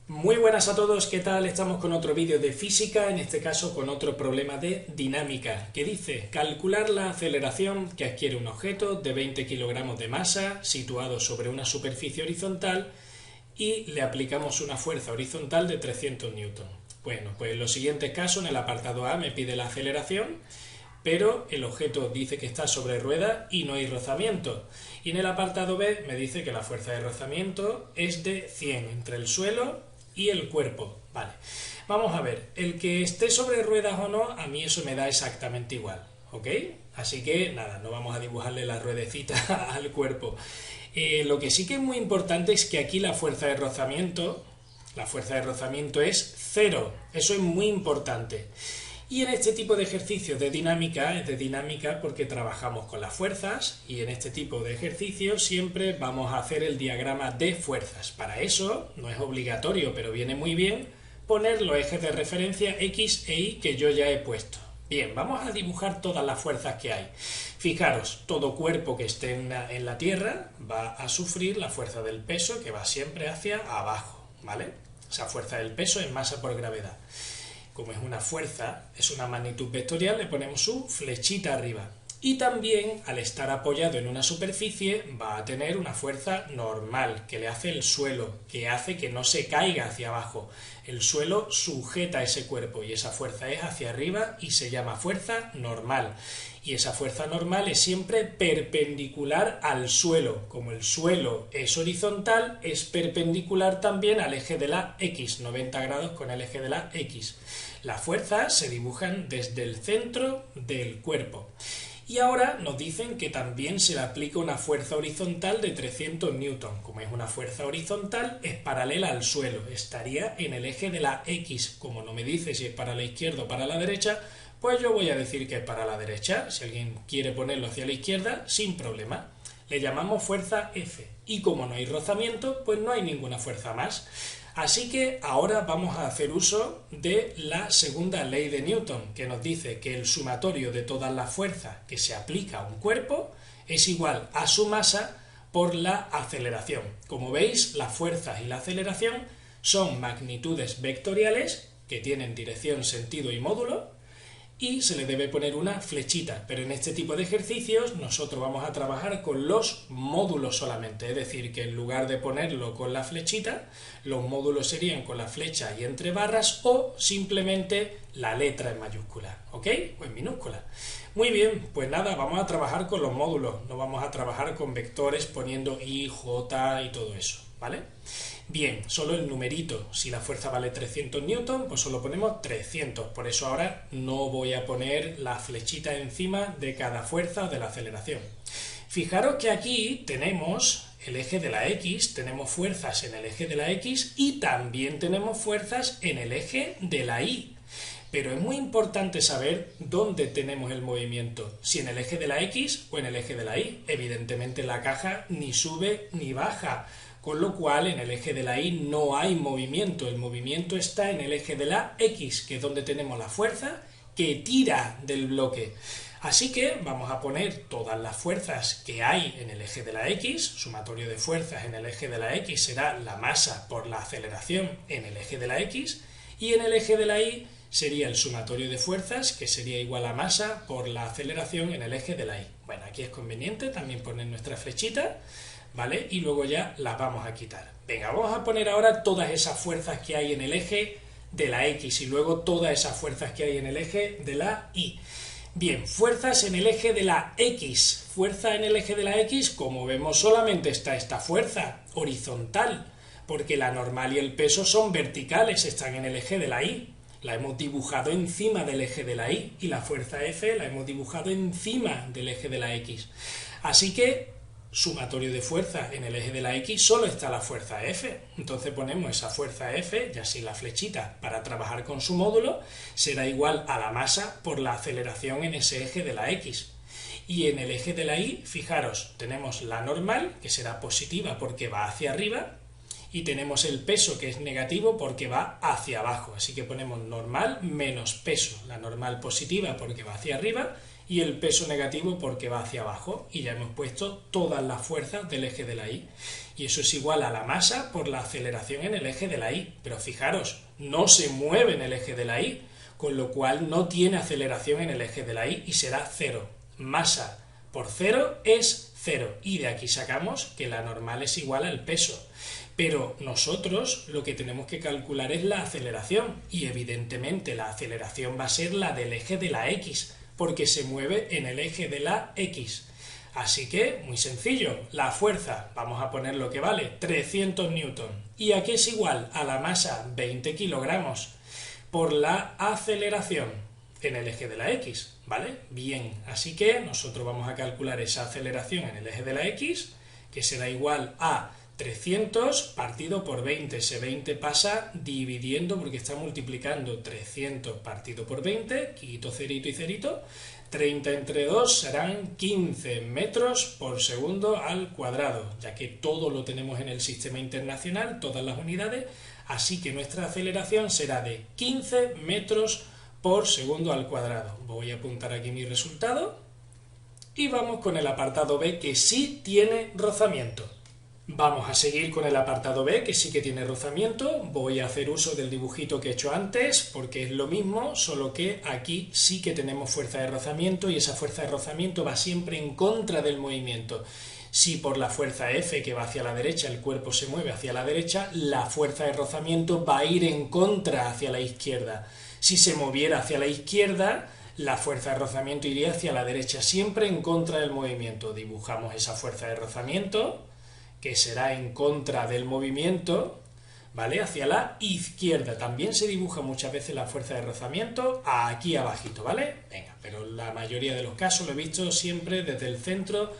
Muy buenas a todos, ¿qué tal? Estamos con otro vídeo de física, en este caso con otro problema de dinámica, que dice calcular la aceleración que adquiere un objeto de 20 kilogramos de masa situado sobre una superficie horizontal y le aplicamos una fuerza horizontal de 300 newton. Bueno, pues en los siguientes casos, en el apartado A me pide la aceleración, pero el objeto dice que está sobre ruedas y no hay rozamiento. Y en el apartado B me dice que la fuerza de rozamiento es de 100 entre el suelo y el cuerpo. Vale, vamos a ver, el que esté sobre ruedas o no, a mí eso me da exactamente igual, ¿ok? Así que nada, no vamos a dibujarle la ruedecita al cuerpo. Lo que sí que es muy importante es que aquí la fuerza de rozamiento es 0, eso es muy importante. Y en este tipo de ejercicios de dinámica, es de dinámica porque trabajamos con las fuerzas, y en este tipo de ejercicios siempre vamos a hacer el diagrama de fuerzas. Para eso, no es obligatorio, pero viene muy bien, poner los ejes de referencia X e Y que yo ya he puesto. Bien, vamos a dibujar todas las fuerzas que hay. Fijaros, todo cuerpo que esté en la Tierra va a sufrir la fuerza del peso que va siempre hacia abajo, ¿vale? Esa fuerza del peso es masa por gravedad. Como es una fuerza, es una magnitud vectorial, le ponemos su flechita arriba. Y también, al estar apoyado en una superficie, va a tener una fuerza normal, que le hace el suelo, que hace que no se caiga hacia abajo. El suelo sujeta ese cuerpo y esa fuerza es hacia arriba y se llama fuerza normal. Y esa fuerza normal es siempre perpendicular al suelo. Como el suelo es horizontal, es perpendicular también al eje de la X, 90 grados con el eje de la X. Las fuerzas se dibujan desde el centro del cuerpo. Y ahora nos dicen que también se le aplica una fuerza horizontal de 300 newton. Como es una fuerza horizontal, es paralela al suelo. Estaría en el eje de la X. Como no me dice si es para la izquierda o para la derecha, pues yo voy a decir que es para la derecha. Si alguien quiere ponerlo hacia la izquierda, sin problema. Le llamamos fuerza F. Y como no hay rozamiento, pues no hay ninguna fuerza más. Así que ahora vamos a hacer uso de la segunda ley de Newton, que nos dice que el sumatorio de todas las fuerzas que se aplica a un cuerpo es igual a su masa por la aceleración. Como veis, las fuerzas y la aceleración son magnitudes vectoriales que tienen dirección, sentido y módulo, y se le debe poner una flechita, pero en este tipo de ejercicios nosotros vamos a trabajar con los módulos solamente, es decir, que en lugar de ponerlo con la flechita, los módulos serían con la flecha y entre barras o simplemente la letra en mayúscula, ¿ok? O en minúscula. Muy bien, pues nada, vamos a trabajar con los módulos, no vamos a trabajar con vectores poniendo I, J y todo eso, ¿vale? Bien, solo el numerito, si la fuerza vale 300 newton, pues solo ponemos 300, por eso ahora no voy a poner la flechita encima de cada fuerza o de la aceleración. Fijaros que aquí tenemos el eje de la X, tenemos fuerzas en el eje de la X y también tenemos fuerzas en el eje de la Y. Pero es muy importante saber dónde tenemos el movimiento, si en el eje de la X o en el eje de la Y. Evidentemente la caja ni sube ni baja, con lo cual en el eje de la Y no hay movimiento, el movimiento está en el eje de la X, que es donde tenemos la fuerza que tira del bloque. Así que vamos a poner todas las fuerzas que hay en el eje de la X, sumatorio de fuerzas en el eje de la X será la masa por la aceleración en el eje de la X, y en el eje de la Y sería el sumatorio de fuerzas, que sería igual a masa por la aceleración en el eje de la Y. Bueno, aquí es conveniente también poner nuestra flechita, ¿vale? Y luego ya las vamos a quitar. Venga, vamos a poner ahora todas esas fuerzas que hay en el eje de la X y luego todas esas fuerzas que hay en el eje de la Y. Bien, fuerzas en el eje de la X. Fuerza en el eje de la X, como vemos, solamente está esta fuerza horizontal, porque la normal y el peso son verticales, están en el eje de la Y. La hemos dibujado encima del eje de la Y, y la fuerza F la hemos dibujado encima del eje de la X. Así que sumatorio de fuerza en el eje de la X solo está la fuerza F. Entonces ponemos esa fuerza F, ya sin la flechita, para trabajar con su módulo, será igual a la masa por la aceleración en ese eje de la X. Y en el eje de la Y, fijaros, tenemos la normal, que será positiva porque va hacia arriba, y tenemos el peso, que es negativo porque va hacia abajo. Así que ponemos normal menos peso, la normal positiva porque va hacia arriba, y el peso negativo porque va hacia abajo, y ya hemos puesto todas las fuerzas del eje de la Y. Y eso es igual a la masa por la aceleración en el eje de la Y. Pero fijaros, no se mueve en el eje de la Y, con lo cual no tiene aceleración en el eje de la Y y será 0. Masa por 0 es 0. Y de aquí sacamos que la normal es igual al peso. Pero nosotros lo que tenemos que calcular es la aceleración. Y evidentemente la aceleración va a ser la del eje de la X, porque se mueve en el eje de la X. Así que, muy sencillo, la fuerza, vamos a poner lo que vale, 300 newton. ¿Y a qué es igual? A la masa, 20 kilogramos, por la aceleración en el eje de la X, ¿vale? Bien, así que nosotros vamos a calcular esa aceleración en el eje de la X, que será igual a 300 partido por 20. Ese 20 pasa dividiendo porque está multiplicando. 300 partido por 20, quito cerito y cerito. 30 entre 2 serán 15 metros por segundo al cuadrado, ya que todo lo tenemos en el sistema internacional, todas las unidades, así que nuestra aceleración será de 15 metros por segundo al cuadrado. Voy a apuntar aquí mi resultado y vamos con el apartado B, que sí tiene rozamiento. Vamos a seguir con el apartado B, que sí que tiene rozamiento. Voy a hacer uso del dibujito que he hecho antes, porque es lo mismo, solo que aquí sí que tenemos fuerza de rozamiento, y esa fuerza de rozamiento va siempre en contra del movimiento. Si por la fuerza F, que va hacia la derecha, el cuerpo se mueve hacia la derecha, la fuerza de rozamiento va a ir en contra hacia la izquierda. Si se moviera hacia la izquierda, la fuerza de rozamiento iría hacia la derecha, siempre en contra del movimiento. Dibujamos esa fuerza de rozamiento, que será en contra del movimiento, ¿vale? Hacia la izquierda. También se dibuja muchas veces la fuerza de rozamiento aquí abajito, ¿vale? Venga, pero la mayoría de los casos lo he visto siempre desde el centro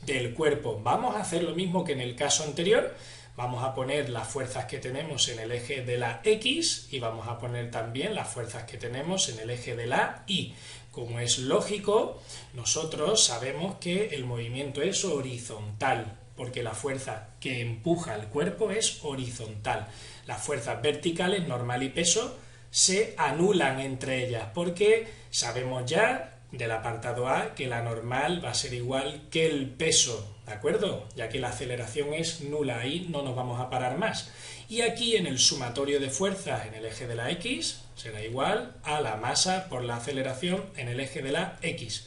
del cuerpo. Vamos a hacer lo mismo que en el caso anterior. Vamos a poner las fuerzas que tenemos en el eje de la X y vamos a poner también las fuerzas que tenemos en el eje de la Y. Como es lógico, nosotros sabemos que el movimiento es horizontal, porque la fuerza que empuja al cuerpo es horizontal. Las fuerzas verticales, normal y peso, se anulan entre ellas, porque sabemos ya del apartado A que la normal va a ser igual que el peso, ¿de acuerdo? Ya que la aceleración es nula, ahí no nos vamos a parar más. Y aquí en el sumatorio de fuerzas en el eje de la X será igual a la masa por la aceleración en el eje de la X.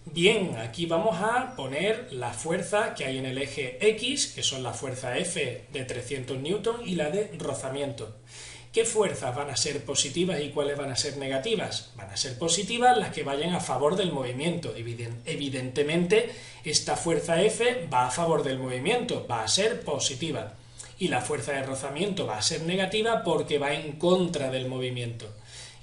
Bien, aquí vamos a poner la fuerza que hay en el eje X, que son la fuerza F de 300 newton y la de rozamiento. ¿Qué fuerzas van a ser positivas y cuáles van a ser negativas? Van a ser positivas las que vayan a favor del movimiento. Evidentemente, esta fuerza F va a favor del movimiento, va a ser positiva. Y la fuerza de rozamiento va a ser negativa porque va en contra del movimiento.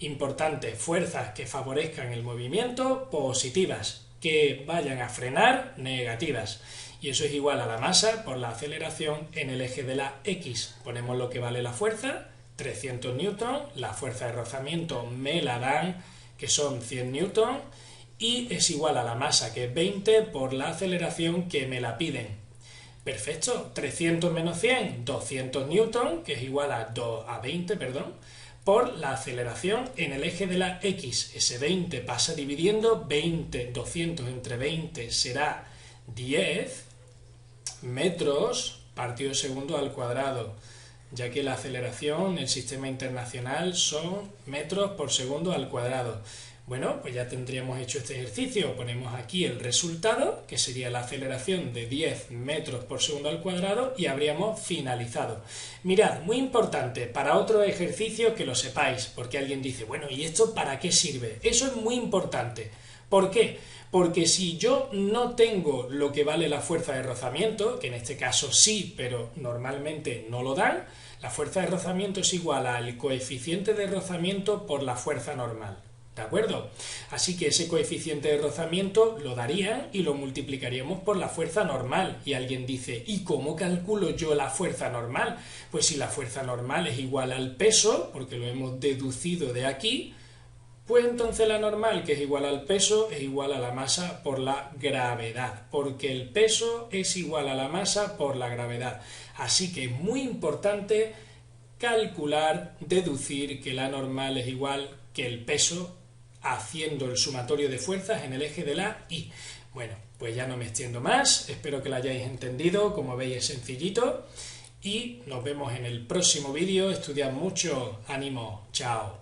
Importante, fuerzas que favorezcan el movimiento, positivas. Que vayan a frenar, negativas. Y eso es igual a la masa por la aceleración en el eje de la X. Ponemos lo que vale la fuerza, 300 newton, la fuerza de rozamiento me la dan, que son 100 newton, y es igual a la masa, que es 20, por la aceleración que me la piden. Perfecto, 300 menos 100, 200 newton, que es igual a 20, por la aceleración en el eje de la X. Ese 20 pasa dividiendo, 200 entre 20 será 10 metros partido segundo al cuadrado, ya que la aceleración en el sistema internacional son metros por segundo al cuadrado. Bueno, pues ya tendríamos hecho este ejercicio. Ponemos aquí el resultado, que sería la aceleración de 10 metros por segundo al cuadrado, y habríamos finalizado. Mirad, muy importante, para otro ejercicio que lo sepáis, porque alguien dice, bueno, ¿y esto para qué sirve? Eso es muy importante. ¿Por qué? Porque si yo no tengo lo que vale la fuerza de rozamiento, que en este caso sí, pero normalmente no lo dan, la fuerza de rozamiento es igual al coeficiente de rozamiento por la fuerza normal. ¿De acuerdo? Así que ese coeficiente de rozamiento lo darían y lo multiplicaríamos por la fuerza normal. Y alguien dice, ¿y cómo calculo yo la fuerza normal? Pues si la fuerza normal es igual al peso, porque lo hemos deducido de aquí, pues entonces la normal, que es igual al peso, es igual a la masa por la gravedad, porque el peso es igual a la masa por la gravedad. Así que es muy importante calcular, deducir que la normal es igual que el peso haciendo el sumatorio de fuerzas en el eje de la Y. Bueno, pues ya no me extiendo más, espero que lo hayáis entendido, como veis es sencillito, y nos vemos en el próximo vídeo. Estudiad mucho, ánimo, chao.